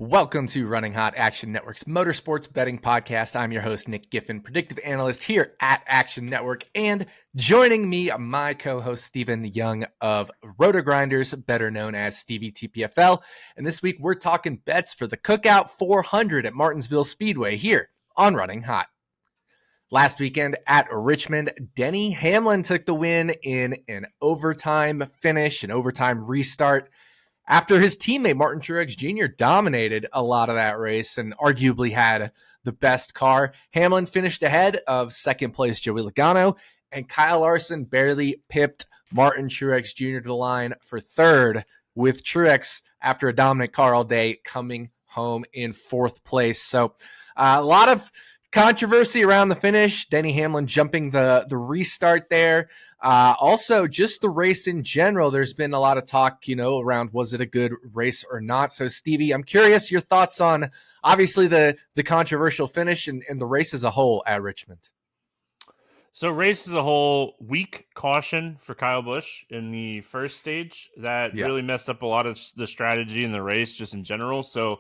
Welcome to Running Hot, Action Network's motorsports betting podcast. I'm your host, Nick Giffen, predictive analyst here at Action Network. And joining me, my co-host, Stephen Young of Roto Grinders, better known as Stevie TPFL. And this week, we're talking bets for the Cookout 400 at Martinsville Speedway here on Running Hot. Last weekend at Richmond, Denny Hamlin took the win in an overtime finish, an overtime restart, after his teammate Martin Truex Jr. dominated a lot of that race and arguably had the best car. Hamlin finished ahead of second place Joey Logano, and Kyle Larson barely pipped Martin Truex Jr. to the line for third, with Truex, after a dominant car all day, coming home in fourth place. So a lot of controversy around the finish. Denny Hamlin jumping the restart there. Also, just the race in general, there's been a lot of talk, around was it a good race or not. So, Stevie, I'm curious your thoughts on, obviously, the controversial finish and the race as a whole at Richmond. So, race as a whole, weak caution for Kyle Busch in the first stage. That really messed up a lot of the strategy in the race just in general. So,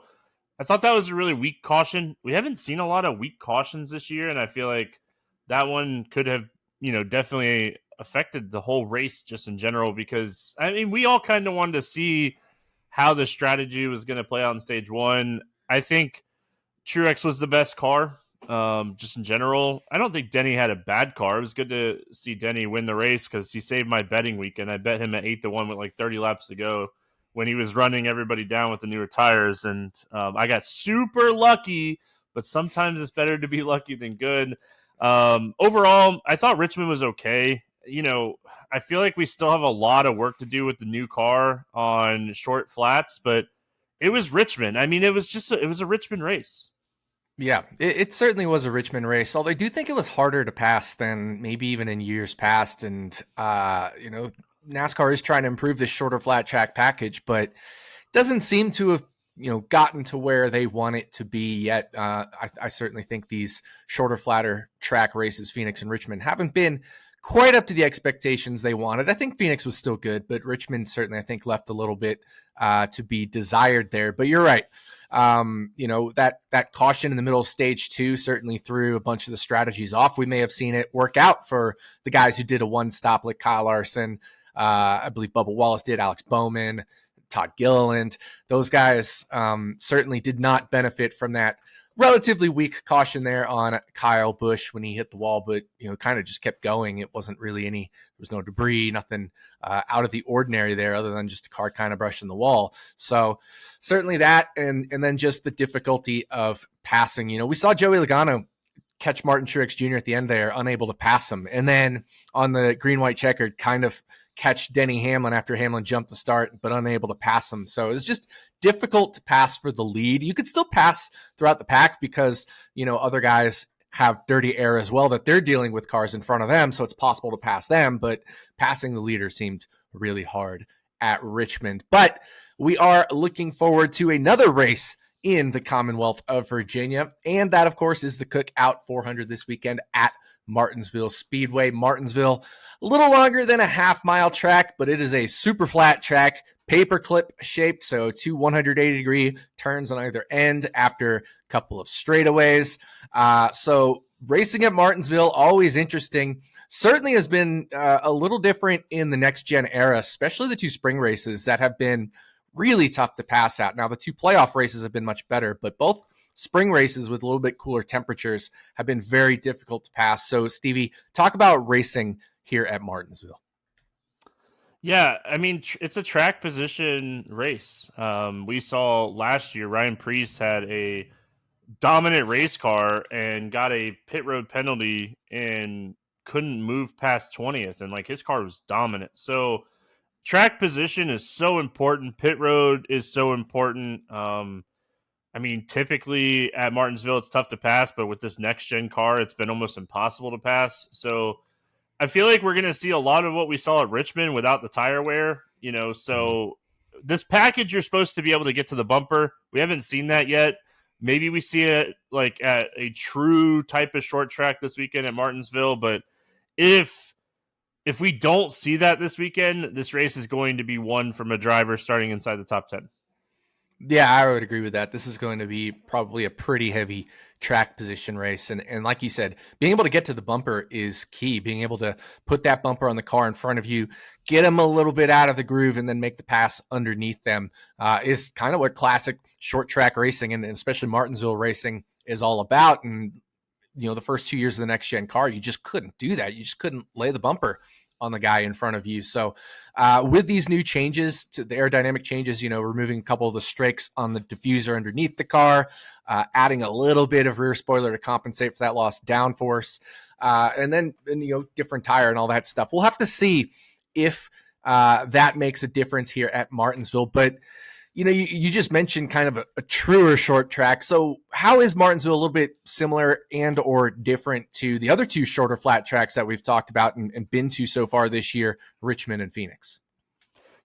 I thought that was a really weak caution. We haven't seen a lot of weak cautions this year, and I feel like that one could have, definitely affected the whole race just in general, because we all kind of wanted to see how the strategy was going to play out in stage one. I think Truex was the best car, just in general. I don't think Denny had a bad car. It was good to see Denny win the race because he saved my betting weekend. I bet him at 8-1 with like 30 laps to go when he was running everybody down with the newer tires, and I got super lucky, but sometimes it's better to be lucky than good. Overall, I thought Richmond was okay. I feel like we still have a lot of work to do with the new car on short flats, but it was Richmond. It was a Richmond race. Yeah, it certainly was a Richmond race, although I do think it was harder to pass than maybe even in years past. And, NASCAR is trying to improve this shorter flat track package, but doesn't seem to have gotten to where they want it to be yet. I certainly think these shorter, flatter track races, Phoenix and Richmond, haven't been quite up to the expectations they wanted. I think Phoenix was still good, but Richmond certainly, I think, left a little bit to be desired there. But you're right. That caution in the middle of stage two certainly threw a bunch of the strategies off. We may have seen it work out for the guys who did a one-stop like Kyle Larson. I believe Bubba Wallace did, Alex Bowman, Todd Gilliand. Those guys certainly did not benefit from that relatively weak caution there on Kyle Busch when he hit the wall, but kind of just kept going. It wasn't really there was no debris, nothing out of the ordinary there other than just a car kind of brushing the wall. So certainly that, and then just the difficulty of passing. We saw Joey Logano catch Martin Truex Jr. at the end there, unable to pass him, and then on the green-white checkered kind of catch Denny Hamlin after Hamlin jumped the start, but unable to pass him. So it's just difficult to pass for the lead. You could still pass throughout the pack because, other guys have dirty air as well that they're dealing with cars in front of them. So it's possible to pass them, but passing the leader seemed really hard at Richmond. But we are looking forward to another race in the Commonwealth of Virginia. And that, of course, is the Cookout 400 this weekend at Martinsville Speedway. Martinsville, a little longer than a half-mile track, but it is a super flat track, paperclip shaped, so 2 180-degree turns on either end after a couple of straightaways. So racing at Martinsville, always interesting. Certainly has been a little different in the next-gen era, especially the 2 spring races that have been really tough to pass out. Now, the 2 playoff races have been much better, but both spring races with a little bit cooler temperatures have been very difficult to pass. So, Stevie, talk about racing here at Martinsville. Yeah, it's a track position race. We saw last year Ryan Preece had a dominant race car and got a pit road penalty and couldn't move past 20th, and his car was dominant. So track position is so important. Pit road is so important. Typically at Martinsville, it's tough to pass, but with this next-gen car, it's been almost impossible to pass. So I feel like we're going to see a lot of what we saw at Richmond without the tire wear, So this package, you're supposed to be able to get to the bumper. We haven't seen that yet. Maybe we see it at a true type of short track this weekend at Martinsville, but if we don't see that this weekend, this race is going to be won from a driver starting inside the top 10. Yeah, I would agree with that. This is going to be probably a pretty heavy track position race. And like you said, being able to get to the bumper is key. Being able to put that bumper on the car in front of you, get them a little bit out of the groove, and then make the pass underneath them is kind of what classic short track racing and especially Martinsville racing is all about. And the first 2 years of the next gen car, you just couldn't do that. You just couldn't lay the bumper on the guy in front of you. So with these new changes to the aerodynamic changes, removing a couple of the strakes on the diffuser underneath the car, adding a little bit of rear spoiler to compensate for that lost downforce, and then different tire and all that stuff. We'll have to see if that makes a difference here at Martinsville. But you just mentioned kind of a truer short track. So how is Martinsville a little bit similar and or different to the other two shorter flat tracks that we've talked about and been to so far this year, Richmond and Phoenix?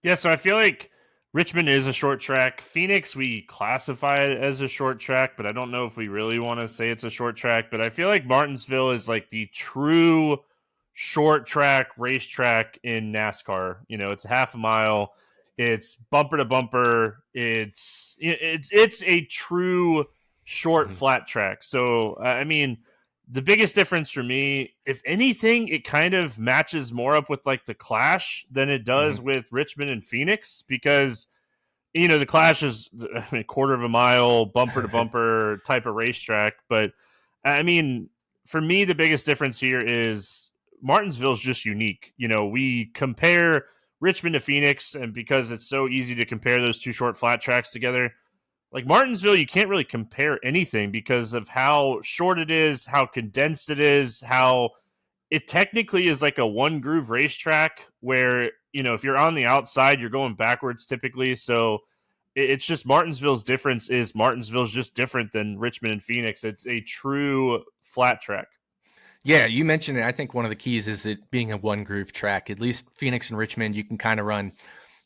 Yeah, so I feel like Richmond is a short track. Phoenix, we classify it as a short track, but I don't know if we really want to say it's a short track. But I feel like Martinsville is like the true short track racetrack in NASCAR. It's a half a mile. It's bumper to bumper. It's a true short flat track. So, I mean, the biggest difference for me, if anything, it kind of matches more up with like the Clash than it does with Richmond and Phoenix, because, the Clash is a quarter of a mile, bumper to bumper type of racetrack. But, I mean, for me, the biggest difference here is Martinsville is just unique. We compare Richmond to Phoenix, and because it's so easy to compare those two short flat tracks together, like Martinsville, you can't really compare anything because of how short it is, how condensed it is, how it technically is like a one groove racetrack where, if you're on the outside, you're going backwards typically. So it's just Martinsville's difference is Martinsville's just different than Richmond and Phoenix. It's a true flat track. Yeah, you mentioned it. I think one of the keys is it being a one groove track. At least Phoenix and Richmond, you can kind of run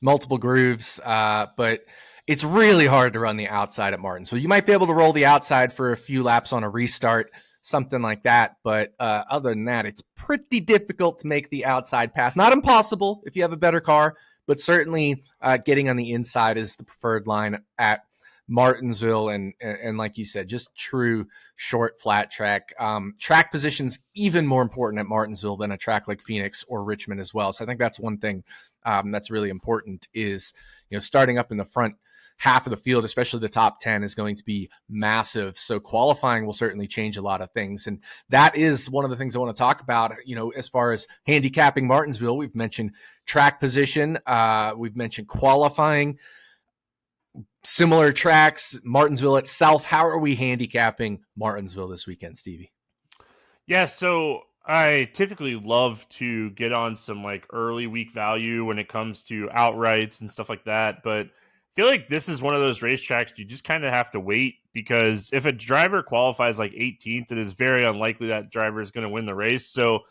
multiple grooves, but it's really hard to run the outside at Martin. So you might be able to roll the outside for a few laps on a restart, something like that. But other than that, it's pretty difficult to make the outside pass. Not impossible if you have a better car, but certainly getting on the inside is the preferred line at Martinsville, and like you said, just true short flat track. Track position's even more important at Martinsville than a track like Phoenix or Richmond as well. So I think that's one thing that's really important is, starting up in the front half of the field, especially the top 10, is going to be massive. So qualifying will certainly change a lot of things. And that is one of the things I want to talk about, as far as handicapping Martinsville. We've mentioned track position. We've mentioned qualifying. Similar tracks, Martinsville itself. How are we handicapping Martinsville this weekend, Stevie? Yeah, so I typically love to get on some like early week value when it comes to outrights and stuff like that. But I feel like this is one of those racetracks you just kind of have to wait, because if a driver qualifies like 18th, it is very unlikely that driver is going to win the race. So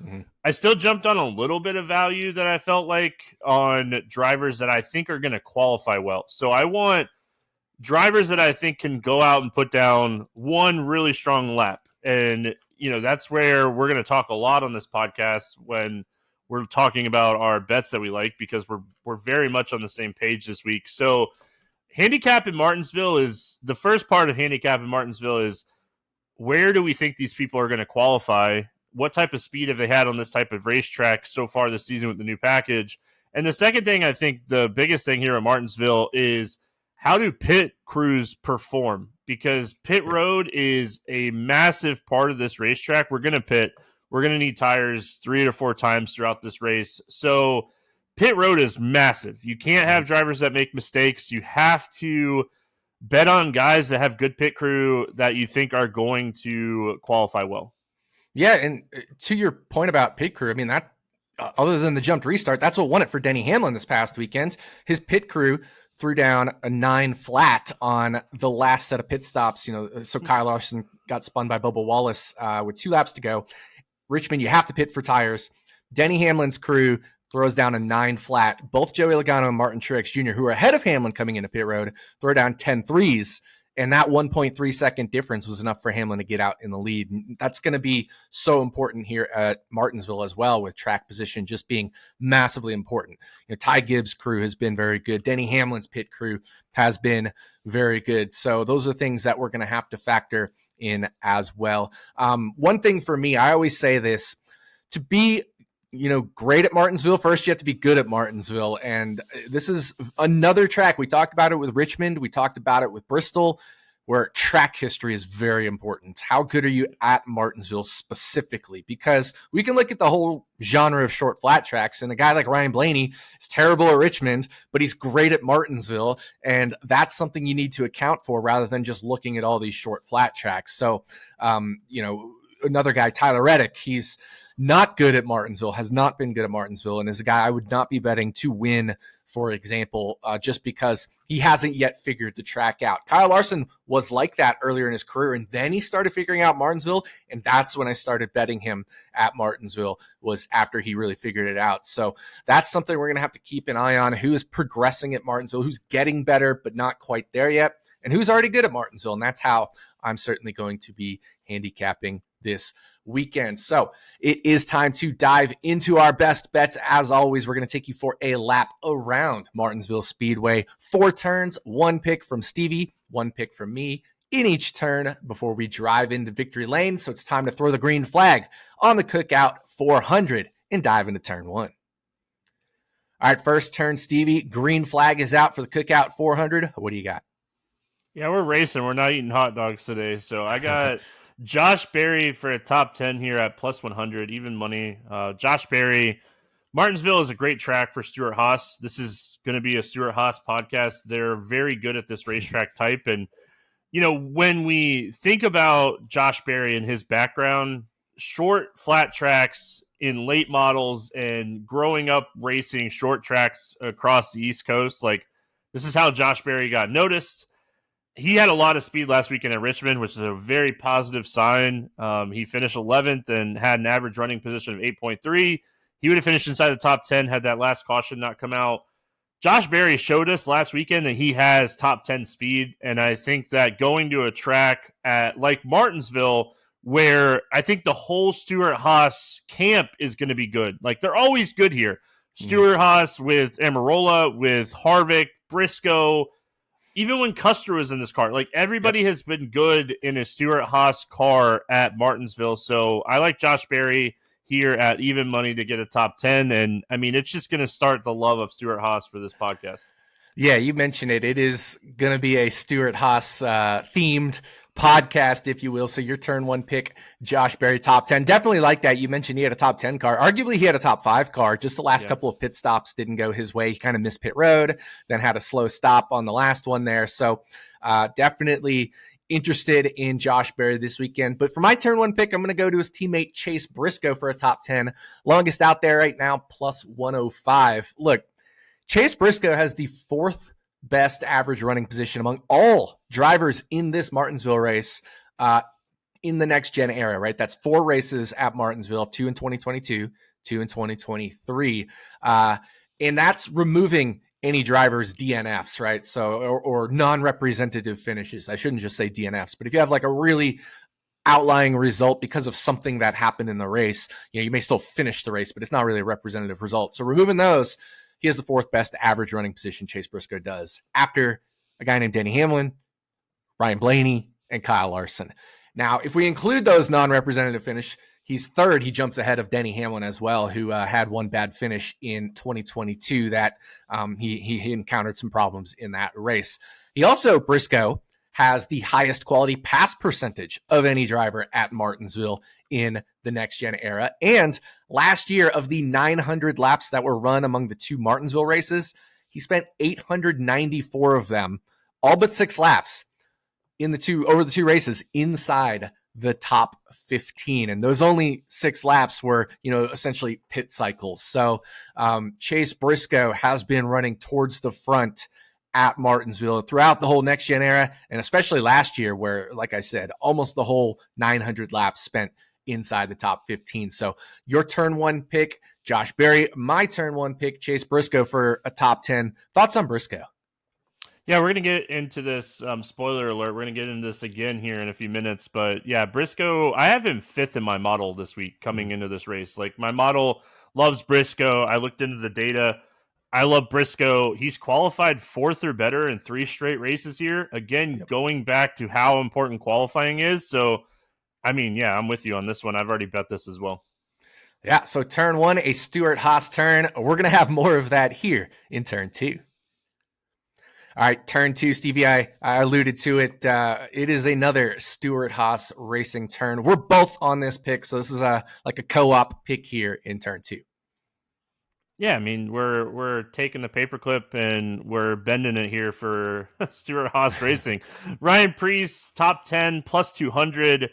I still jumped on a little bit of value that I felt like on drivers that I think are going to qualify well. So I want drivers that I think can go out and put down one really strong lap. And, that's where we're going to talk a lot on this podcast when we're talking about our bets that we like, because we're very much on the same page this week. So handicap in Martinsville is the first part of handicap in Martinsville is, where do we think these people are going to qualify? What type of speed have they had on this type of racetrack so far this season with the new package? And the second thing, I think the biggest thing here at Martinsville is, how do pit crews perform? Because pit road is a massive part of this racetrack. We're going to pit. We're going to need tires 3 to 4 times throughout this race. So pit road is massive. You can't have drivers that make mistakes. You have to bet on guys that have good pit crew that you think are going to qualify well. Yeah, and to your point about pit crew, I mean, that other than the jumped restart, that's what won it for Denny Hamlin this past weekend. His pit crew threw down a 9 flat on the last set of pit stops. So Kyle Larson got spun by Bubba Wallace with 2 laps to go. Richmond, you have to pit for tires. Denny Hamlin's crew throws down a 9 flat. Both Joey Logano and Martin Truex Jr., who are ahead of Hamlin coming into pit road, throw down 10 threes. And that 1.3 second difference was enough for Hamlin to get out in the lead. And that's going to be so important here at Martinsville as well, with track position just being massively important. Ty Gibbs' crew has been very good. Denny Hamlin's pit crew has been very good. So those are things that we're going to have to factor in as well. One thing for me, I always say this, to be great at Martinsville, first you have to be good at Martinsville. And this is another track. We talked about it with Richmond. We talked about it with Bristol, where track history is very important. How good are you at Martinsville specifically? Because we can look at the whole genre of short flat tracks, and a guy like Ryan Blaney is terrible at Richmond, but he's great at Martinsville. And that's something you need to account for rather than just looking at all these short flat tracks. So, another guy, Tyler Reddick, he's not good at Martinsville, has not been good at Martinsville, and is a guy I would not be betting to win, for example, just because he hasn't yet figured the track out. Kyle Larson was like that earlier in his career, and then he started figuring out Martinsville, and that's when I started betting him at Martinsville, was after he really figured it out. So that's something we're going to have to keep an eye on, who is progressing at Martinsville, who's getting better but not quite there yet, and who's already good at Martinsville, and that's how I'm certainly going to be handicapping this weekend. So it is time to dive into our best bets. As always, we're going to take you for a lap around Martinsville Speedway. 4 turns, 1 pick from Stevie, 1 pick from me in each turn before we drive into victory lane. So it's time to throw the green flag on the Cookout 400 and dive into turn 1. All right, first turn, Stevie. Green flag is out for the Cookout 400. What do you got? Yeah, we're racing. We're not eating hot dogs today. So I got Josh Berry for a top 10 here at plus 100, even money. Josh Berry, Martinsville is a great track for Stuart-Haas. This is going to be a Stuart-Haas podcast. They're very good at this racetrack type. And, when we think about Josh Berry and his background, short flat tracks in late models and growing up racing short tracks across the East Coast, this is how Josh Berry got noticed. He had a lot of speed last weekend at Richmond, which is a very positive sign. He finished 11th and had an average running position of 8.3. He would have finished inside the top 10 had that last caution not come out. Josh Berry showed us last weekend that he has top 10 speed, and I think that going to a track like Martinsville, where I think the whole Stuart-Haas camp is going to be good. They're always good here. Stuart-Haas with Amarola, with Harvick, Briscoe, even when Custer was in this car, everybody has been good in a Stuart-Haas car at Martinsville. So I like Josh Berry here at even money to get a top 10. And I mean, it's just going to start the love of Stuart-Haas for this podcast. Yeah, you mentioned it. It is going to be a Stuart-Haas themed podcast, if you will. So your turn 1 pick, Josh Berry, top 10. Definitely like that. You mentioned he had a top 10 car. Arguably, he had a top 5 car. Just the last couple of pit stops didn't go his way. He kind of missed pit road, then had a slow stop on the last one there. So definitely interested in Josh Berry this weekend. But for my turn 1 pick, I'm going to go to his teammate Chase Briscoe for a top 10. Longest out there right now, plus 105. Look, Chase Briscoe has the 4th best average running position among all drivers in this Martinsville race in the next gen era, right? That's 4 races at Martinsville, 2 in 2022, 2 in 2023. And that's removing any driver's DNFs, right? So, or non-representative finishes. I shouldn't just say DNFs, but if you have a really outlying result because of something that happened in the race, you may still finish the race, but it's not really a representative result. So removing those, he has the 4th best average running position, Chase Briscoe does, after a guy named Denny Hamlin, Ryan Blaney, and Kyle Larson. Now, if we include those non-representative finish, he's 3rd. He jumps ahead of Denny Hamlin as well, who had one bad finish in 2022 that he encountered some problems in that race. He also, Briscoe, has the highest quality pass percentage of any driver at Martinsville in the next gen era. And last year, of the 900 laps that were run among the 2 Martinsville races, he spent 894 of them, all but 6 laps over the 2 races inside the top 15. And those only 6 laps were, essentially pit cycles. So Chase Briscoe has been running towards the front at Martinsville throughout the whole next gen era, and especially last year where, like I said, almost the whole 900 laps spent inside the top 15. So your turn 1 pick, Josh Berry, my turn 1 pick, Chase Briscoe for a top 10. Thoughts on Briscoe? Yeah, we're going to get into this. Spoiler alert, we're going to get into this again here in a few minutes. But yeah, Briscoe, I have him 5th in my model this week coming into this race. Like, my model loves Briscoe. I looked into the data. I love Briscoe. He's qualified 4th or better in 3 straight races here. Again, going back to how important qualifying is. So, I mean, yeah, I'm with you on this one. I've already bet this as well. Yeah, so turn 1, a Stuart-Haas turn. We're going to have more of that here in turn 2. All right, turn 2, Stevie, I alluded to it. It is another Stuart-Haas racing turn. We're both on this pick, so this is like a co-op pick here in turn 2. Yeah, I mean, we're taking the paperclip and we're bending it here for Stuart-Haas Racing. Ryan Breece, top 10, plus 200.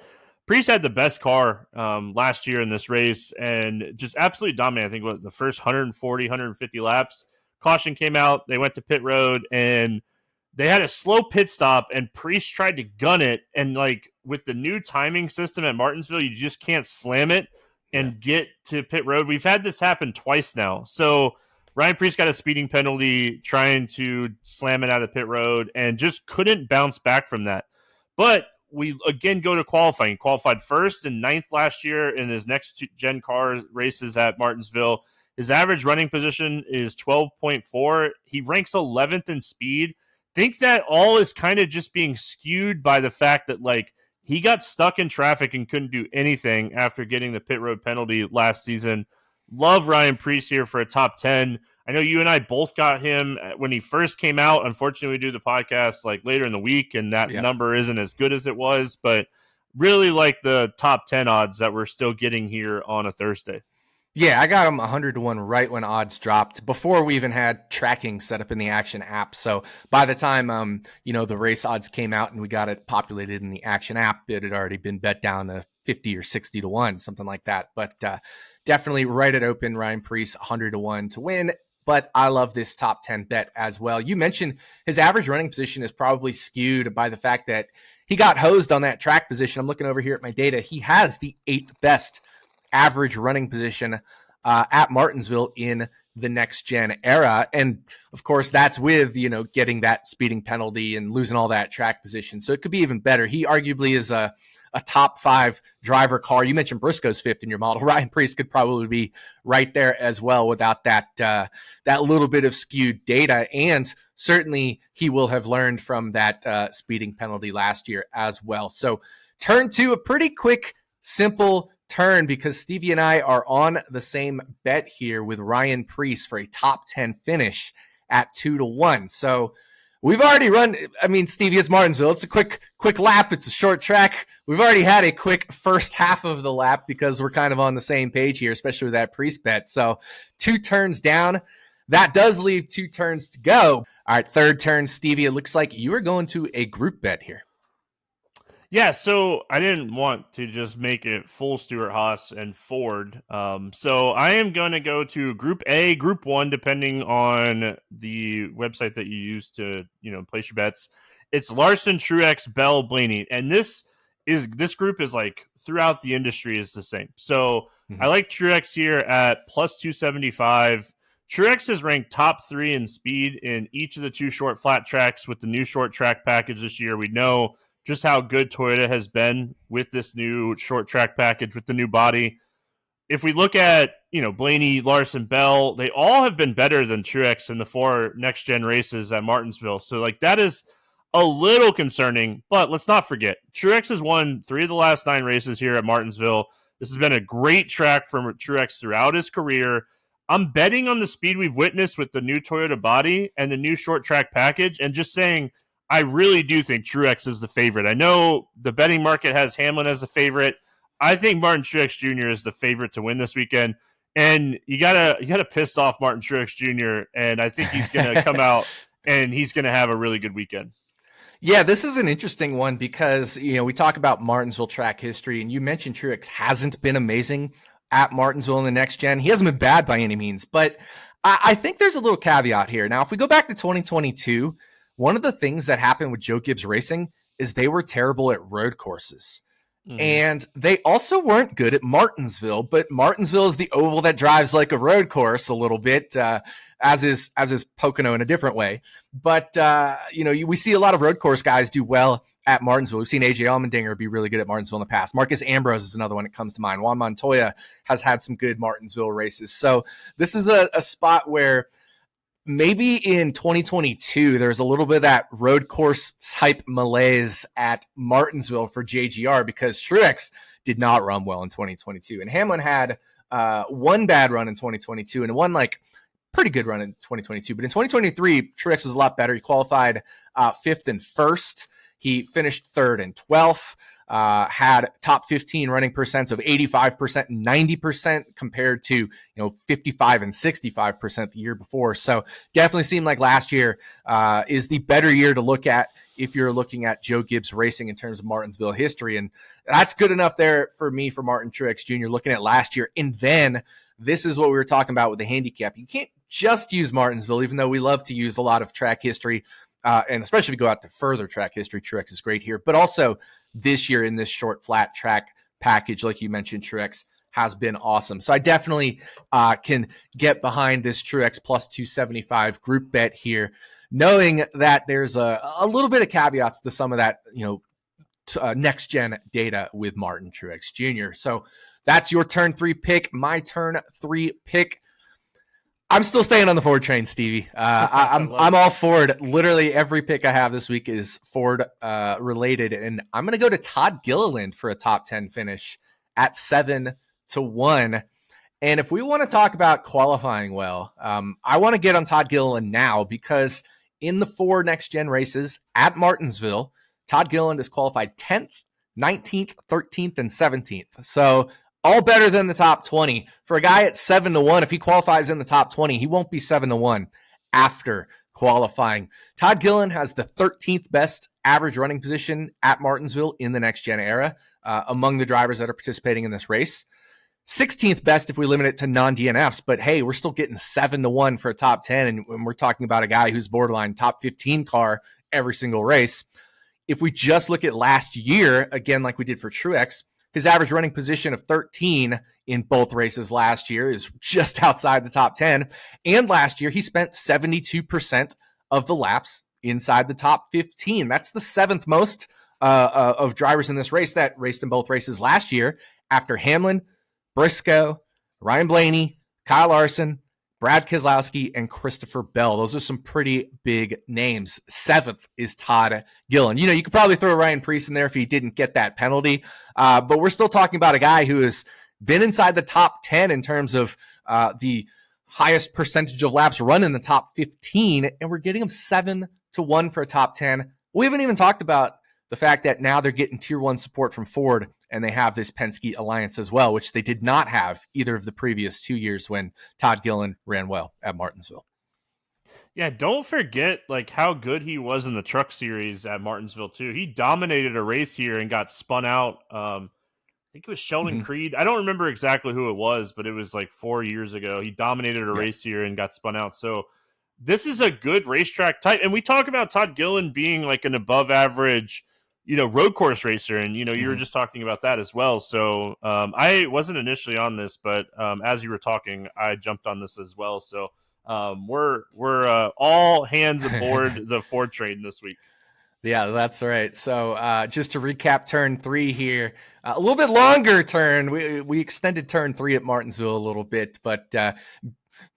Breece had the best car last year in this race and just absolutely dominated. I think what the first 140, 150 laps. Caution came out. They went to pit road and they had a slow pit stop, and Breece tried to gun it. And like with the new timing system at Martinsville, you just can't slam it and get to pit road. We've had this happen twice now. So Ryan Breece got a speeding penalty trying to slam it out of pit road and just couldn't bounce back from that. But we again go to qualifying. He qualified 1st and 9th last year in his next gen car races at Martinsville. His average running position is 12.4. He ranks 11th in speed. Think that all is kind of just being skewed by the fact that like he got stuck in traffic and couldn't do anything after getting the pit road penalty last season. Love Ryan Breece here for a top 10. I know you and I both got him when he first came out. Unfortunately, we do the podcast like later in the week, and that number isn't as good as it was, but really like the top 10 odds that we're still getting here on a Thursday. Yeah, I got him 100 to 1 right when odds dropped before we even had tracking set up in the Action app. So by the time, the race odds came out and we got it populated in the Action app, it had already been bet down to 50 or 60 to 1, something like that. But definitely right at open, Ryan Breece 100 to 1 to win. But I love this top 10 bet as well. You mentioned his average running position is probably skewed by the fact that he got hosed on that track position. I'm looking over here at my data. He has the 8th best average running position at Martinsville in the next gen era. And of course, that's with, getting that speeding penalty and losing all that track position. So it could be even better. He arguably is a top 5 driver car. You mentioned Briscoe's 5th in your model. Ryan Breece could probably be right there as well without that little bit of skewed data. And certainly he will have learned from that speeding penalty last year as well. So turn 2, a pretty quick, simple turn, because Stevie and I are on the same bet here with Ryan Breece for a top 10 finish at 2 to 1. So we've already run. I mean, Stevie, it's Martinsville. It's a quick lap. It's a short track. We've already had a quick first half of the lap because we're kind of on the same page here, especially with that Breece bet. So 2 turns down. That does leave 2 turns to go. All right, third turn, Stevie. It looks like you are going to a group bet here. Yeah, so I didn't want to just make it full Stuart-Haas and Ford. So I am going to go to Group A, Group 1, depending on the website that you use to, place your bets. It's Larson, Truex, Bell, Blaney. And this group is like throughout the industry is the same. So I like Truex here at plus 275. Truex is ranked top 3 in speed in each of the 2 short flat tracks with the new short track package this year. We know just how good Toyota has been with this new short track package with the new body. If we look at, Blaney, Larson, Bell, they all have been better than Truex in the 4 next gen races at Martinsville. So like that is a little concerning, but let's not forget Truex has won 3 of the last 9 races here at Martinsville. This has been a great track for Truex throughout his career. I'm betting on the speed we've witnessed with the new Toyota body and the new short track package and just saying, I really do think Truex is the favorite. I know the betting market has Hamlin as the favorite. I think Martin Truex Jr. is the favorite to win this weekend. And you gotta piss off Martin Truex Jr. And I think he's gonna come out and he's gonna have a really good weekend. Yeah, this is an interesting one because, we talk about Martinsville track history, and you mentioned Truex hasn't been amazing at Martinsville in the next gen. He hasn't been bad by any means, but I think there's a little caveat here. Now, if we go back to 2022, one of the things that happened with Joe Gibbs Racing is they were terrible at road courses. And they also weren't good at Martinsville, but Martinsville is the oval that drives like a road course a little bit, as is Pocono in a different way. But we see a lot of road course guys do well at Martinsville. We've seen AJ Allmendinger be really good at Martinsville in the past. Marcus Ambrose is another one that comes to mind. Juan Montoya has had some good Martinsville races. So this is a spot where maybe in 2022, there's a little bit of that road course type malaise at Martinsville for JGR because Truex did not run well in 2022. And Hamlin had one bad run in 2022 and one pretty good run in 2022. But in 2023, Truex was a lot better. He qualified 5th and 1st. He finished 3rd and 12th. Had top 15 running percents of 85% and 90% compared to 55 and 65% the year before. So definitely seemed like last year is the better year to look at if you're looking at Joe Gibbs Racing in terms of Martinsville history. And that's good enough there for me for Martin Truex Jr. looking at last year. And then this is what we were talking about with the handicap. You can't just use Martinsville, even though we love to use a lot of track history. And especially if you go out to further track history, Truex is great here. But also this year in this short flat track package, like you mentioned, Truex has been awesome. So I definitely can get behind this Truex plus 275 group bet here, knowing that there's a little bit of caveats to some of that, next gen data with Martin Truex Jr. So that's your turn 3 pick. My turn 3 pick. I'm still staying on the Ford train, Stevie. I'm all Ford. Literally every pick I have this week is Ford related, and I'm going to go to Todd Gilliland for a top 10 finish at 7-1. And if we want to talk about qualifying well, I want to get on Todd Gilliland now because in the 4 next gen races at Martinsville, Todd Gilliland is qualified 10th, 19th, 13th, and 17th. So all better than the top 20. For a guy at 7-1, if he qualifies in the top 20, he won't be 7-1 after qualifying. Todd Gilliland has the 13th best average running position at Martinsville in the next gen era among the drivers that are participating in this race. 16th best if we limit it to non-DNFs, but hey, we're still getting 7-1 for a top 10, and we're talking about a guy who's borderline top 15 car every single race. If we just look at last year, again, like we did for Truex, his average running position of 13 in both races last year is just outside the top 10. And last year, he spent 72% of the laps inside the top 15. That's the 7th most of drivers in this race that raced in both races last year after Hamlin, Briscoe, Ryan Blaney, Kyle Larson, Brad Keselowski, and Christopher Bell. Those are some pretty big names. 7th is Todd Gilliland. You could probably throw Ryan Preece in there if he didn't get that penalty. But we're still talking about a guy who has been inside the top 10 in terms of the highest percentage of laps run in the top 15, and we're getting him 7-1 for a top 10. We haven't even talked about the fact that now they're getting tier 1 support from Ford, and they have this Penske alliance as well, which they did not have either of the previous 2 years when Todd Gilliland ran well at Martinsville. Yeah, don't forget how good he was in the Truck Series at Martinsville too. He dominated a race here and got spun out. I think it was Sheldon Creed. I don't remember exactly who it was, but it was 4 years ago. He dominated a race here and got spun out. So this is a good racetrack type. And we talk about Todd Gilliland being an above average road course racer. And, you were just talking about that as well. So I wasn't initially on this, but as you were talking, I jumped on this as well. So we're all hands aboard the Ford train this week. Yeah, that's right. So just to recap turn 3 here, a little bit longer turn. We extended turn 3 at Martinsville a little bit, but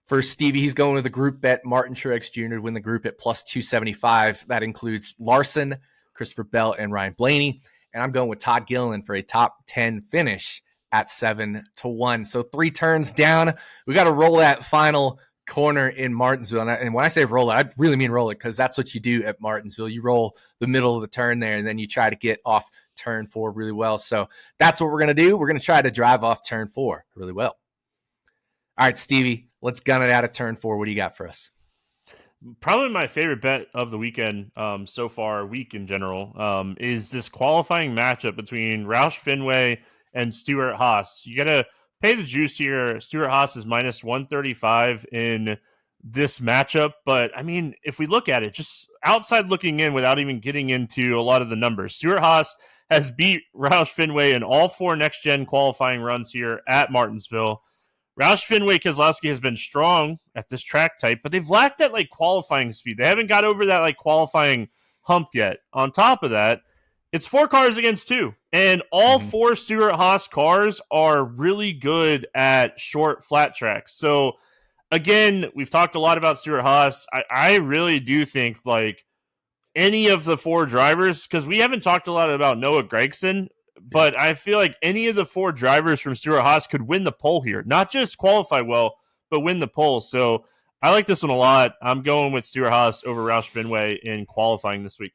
for Stevie, he's going with the group bet Martin Truex Jr. to win the group at plus 275. That includes Larson, Christopher Bell, and Ryan Blaney. And I'm going with Todd Gilliland for a top 10 finish at 7-1. So 3 turns down. We got to roll that final corner in Martinsville. And when I say roll it, I really mean roll it, because that's what you do at Martinsville. You roll the middle of the turn there, and then you try to get off turn 4 really well. So that's what we're going to do. We're going to try to drive off turn 4 really well. All right, Stevie, let's gun it out of turn 4. What do you got for us? Probably my favorite bet of the weekend so far, week in general, is this qualifying matchup between Roush Fenway and Stuart-Haas. You got to pay the juice here. Stuart-Haas is minus 135 in this matchup. But, I mean, if we look at it, just outside looking in without even getting into a lot of the numbers, Stuart-Haas has beat Roush Fenway in all 4 next-gen qualifying runs here at Martinsville. Roush Fenway Keselowski has been strong at this track type, but they've lacked that qualifying speed. They haven't got over that qualifying hump yet. On top of that, it's 4 cars against 2, and all 4 Stuart-Haas cars are really good at short flat tracks. So again, we've talked a lot about Stuart-Haas. I really do think any of the 4 drivers, because we haven't talked a lot about Noah Gragson, but I feel like any of the 4 drivers from Stuart-Haas could win the pole here. Not just qualify well, but win the pole. So I like this one a lot. I'm going with Stuart-Haas over Roush Fenway in qualifying this week.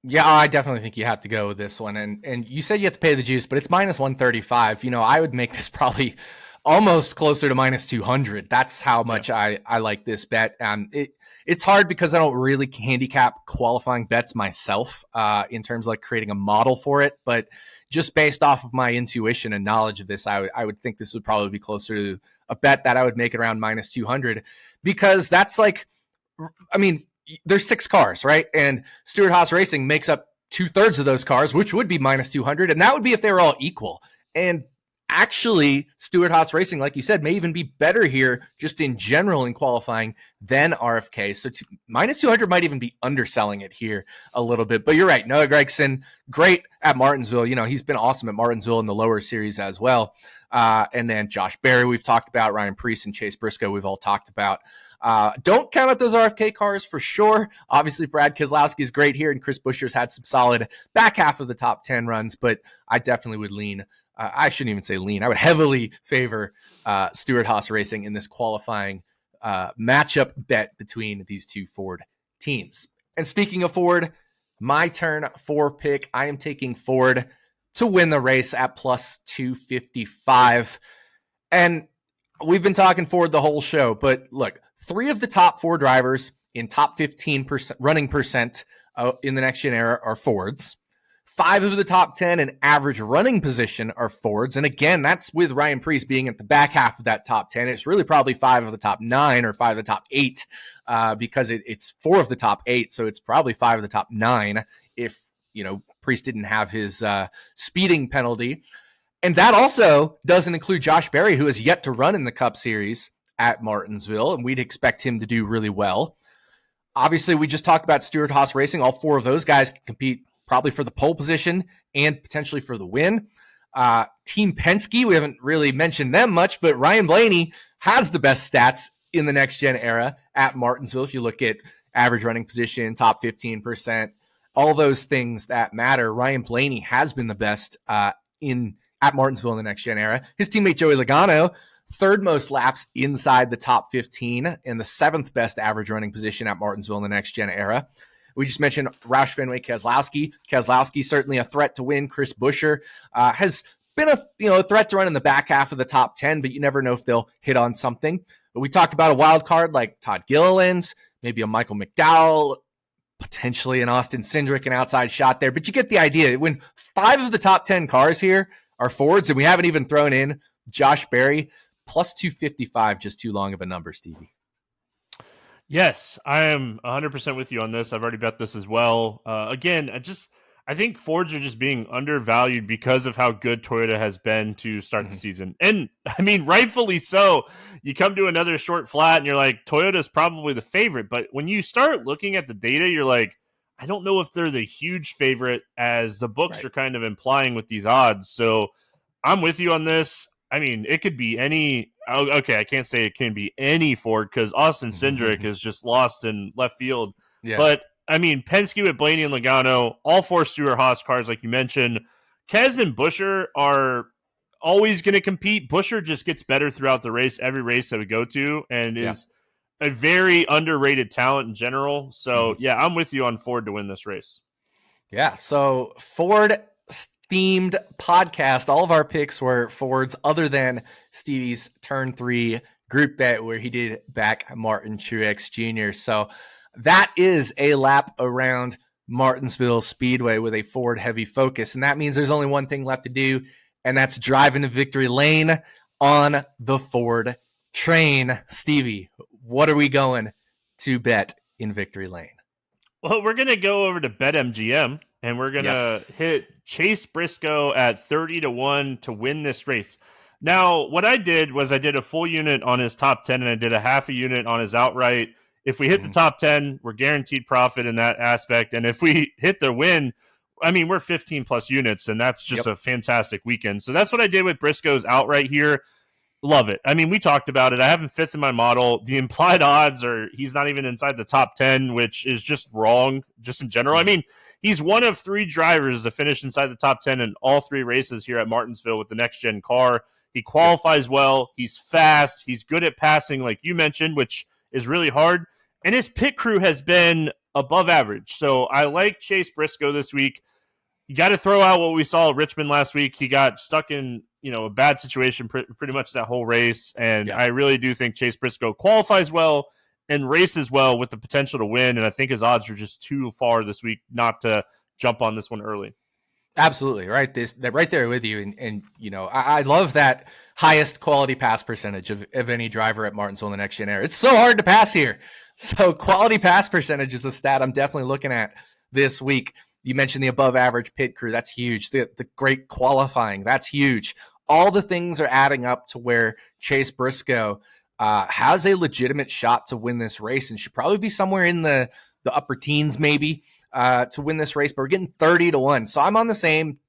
Yeah, I definitely think you have to go with this one. And you said you have to pay the juice, but it's minus 135. I would make this probably almost closer to minus 200. That's how much I like this bet. It's hard because I don't really handicap qualifying bets myself in terms of creating a model for it. But just based off of my intuition and knowledge of this, I would think this would probably be closer to a bet that I would make it around minus 200, because that's there's 6 cars, right? And Stuart-Haas Racing makes up 2/3 of those cars, which would be minus 200. And that would be if they were all equal. And actually, Stuart-Haas Racing, like you said, may even be better here just in general in qualifying than RFK. So minus 200 might even be underselling it here a little bit. But you're right. Noah Gragson, great at Martinsville. He's been awesome at Martinsville in the lower series as well. And then Josh Berry, we've talked about. Ryan Preece and Chase Briscoe, we've all talked about. Don't count out those RFK cars for sure. Obviously, Brad Keselowski is great here, and Chris Buescher's had some solid back half of the top 10 runs, but I definitely would lean. I shouldn't even say lean. I would heavily favor Stuart-Haas Racing in this qualifying matchup bet between these 2 Ford teams. And speaking of Ford, my turn for pick. I am taking Ford to win the race at plus 255. And we've been talking Ford the whole show, but look, 3 of the top 4 drivers in top 15% running percent in the next gen era are Fords. 5 of the top 10 in average running position are Fords. And again, that's with Ryan Preece being at the back half of that top 10. It's really probably 5 of the top 9 or 5 of the top 8 because it's 4 of the top 8. So it's probably 5 of the top 9 if, Preece didn't have his speeding penalty. And that also doesn't include Josh Berry, who has yet to run in the Cup Series at Martinsville, and we'd expect him to do really well. Obviously, we just talked about Stuart-Haas Racing. All 4 of those guys can compete probably for the pole position and potentially for the win. Team Penske, we haven't really mentioned them much, but Ryan Blaney has the best stats in the next gen era at Martinsville. If you look at average running position, top 15%, all those things that matter, Ryan Blaney has been the best at Martinsville in the next gen era. His teammate Joey Logano, 3rd most laps inside the top 15 and the 7th best average running position at Martinsville in the next gen era. We just mentioned Roush Fenway Keselowski. Keselowski certainly a threat to win. Chris Buescher has been a threat to run in the back half of the top 10, but you never know if they'll hit on something. But we talked about a wild card like Todd Gilliland, maybe a Michael McDowell, potentially an Austin Cindric, an outside shot there. But you get the idea. When 5 of the top 10 cars here are Fords, and we haven't even thrown in Josh Berry, plus 255, just too long of a number, Stevie. Yes, I am 100% with you on this. I've already bet this as well. Again, I think Fords are just being undervalued because of how good Toyota has been to start the season. And I mean, rightfully so. You come to another short flat and you're like, Toyota's probably the favorite. But when you start looking at the data, you're like, I don't know if they're the huge favorite as the books are kind of implying with these odds. So I'm with you on this. I mean, it could be any. Okay, I can't say it can be any Ford because Austin Cindric is just lost in left field. Yeah. But I mean, Penske with Blaney and Logano, all 4 Stuart-Haas cars, like you mentioned. Kez and Buescher are always going to compete. Buescher just gets better throughout the race, every race that we go to, and is a very underrated talent in general. So, I'm with you on Ford to win this race. Yeah, so Ford themed podcast. All of our picks were Fords other than Stevie's turn 3 group bet where he did back Martin Truex Jr. So that is a lap around Martinsville Speedway with a Ford heavy focus. And that means there's only one thing left to do, and that's drive into victory lane on the Ford train. Stevie, what are we going to bet in victory lane? Well, we're going to go over to BetMGM. and we're going to hit Chase Briscoe at 30-1 to win this race. Now, what I did was I did a full unit on his top 10, and I did a half a unit on his outright. If we hit the top 10, we're guaranteed profit in that aspect. And if we hit the win, I mean, we're 15 plus units, and that's just a fantastic weekend. So that's what I did with Briscoe's outright here. Love it. I mean, we talked about it. I have him fifth in my model. The implied odds are he's not even inside the top 10, which is just wrong, just in general. I mean, he's one of 3 drivers to finish inside the top 10 in all 3 races here at Martinsville with the next-gen car. He qualifies well. He's fast. He's good at passing, like you mentioned, which is really hard. And his pit crew has been above average. So I like Chase Briscoe this week. You got to throw out what we saw at Richmond last week. He got stuck in, a bad situation pretty much that whole race. And I really do think Chase Briscoe qualifies well and races well with the potential to win. And I think his odds are just too far this week not to jump on this one early. Absolutely. Right. They're right there with you. And I love that highest quality pass percentage of any driver at Martinsville in the next gen era. It's so hard to pass here. So quality pass percentage is a stat I'm definitely looking at this week. You mentioned the above average pit crew. That's huge. The great qualifying. That's huge. All the things are adding up to where Chase Briscoe has a legitimate shot to win this race and should probably be somewhere in the upper teens, maybe, to win this race. But we're getting 30-1. So I'm on the same,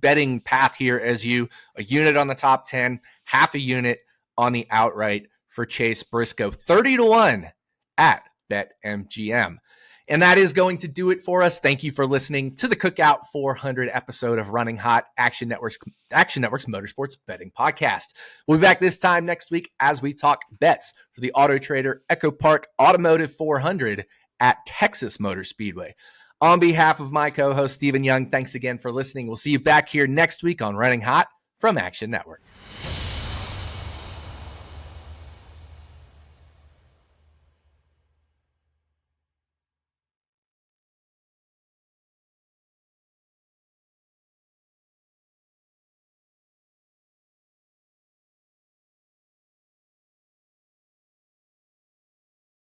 betting path here as you. A unit on the top 10, half a unit on the outright for Chase Briscoe. 30-1 at BetMGM. And that is going to do it for us. Thank you for listening to the Cookout 400 episode of Running Hot, Action Network's Motorsports Betting Podcast. We'll be back this time next week as we talk bets for the Auto Trader Echo Park Automotive 400 at Texas Motor Speedway. On behalf of my co-host, Stephen Young, thanks again for listening. We'll see you back here next week on Running Hot from Action Network.